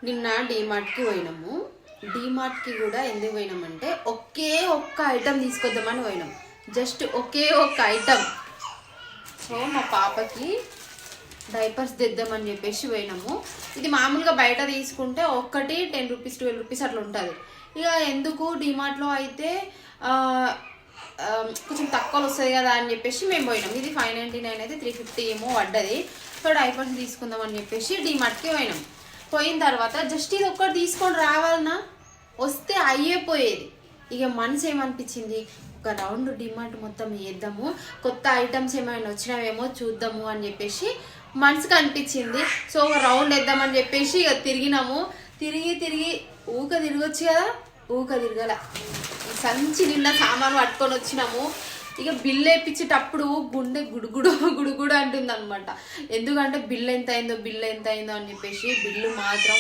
నిన్న డీమార్ట్కి పోయినాము. డీమార్ట్కి కూడా ఎందుకు పోయినామంటే ఒకే ఒక్క ఐటెం తీసుకొద్దామని పోయినాం. జస్ట్ ఒకే ఒక్క ఐటెం. సో మా పాపకి డైపర్స్ తెద్దామని చెప్పేసి పోయినాము. ఇది మామూలుగా బయట తీసుకుంటే ఒక్కటి 10 రూపీస్ 12 రూపీస్ అట్లా ఉంటుంది. ఇక ఎందుకు డీమార్ట్లో అయితే కొంచెం తక్కువ వస్తుంది కదా అని చెప్పేసి మేము పోయినాం. ఇది 599 అయితే 350 ఏమో పడ్డది. సో డైపర్స్ తీసుకుందాం అని చెప్పేసి డీమార్ట్కి పోయినాం. పోయిన తర్వాత జస్ట్ ఇది ఒక్కటి తీసుకొని రావాలన్నా వస్తే అయ్యేపోయేది. ఇక మనసు ఏమనిపించింది, ఒక రౌండ్ డిమార్ట్ మొత్తం వేద్దాము, కొత్త ఐటమ్స్ ఏమైనా వచ్చినావేమో చూద్దాము అని చెప్పేసి మనసుకు అనిపించింది. సో ఒక రౌండ్ వేద్దామని చెప్పేసి ఇక తిరిగినాము. తిరిగి తిరగొచ్చు కదా, తిరగల. సంచి నిండా సామాను పట్టుకొని వచ్చినాము. ఇక బిల్లు వేయించేటప్పుడు గుండె గుడుగుడు అంటుంది అనమాట. ఎందుకంటే బిల్లు ఎంత అయిందో అని చెప్పేసి బిల్లు మాత్రం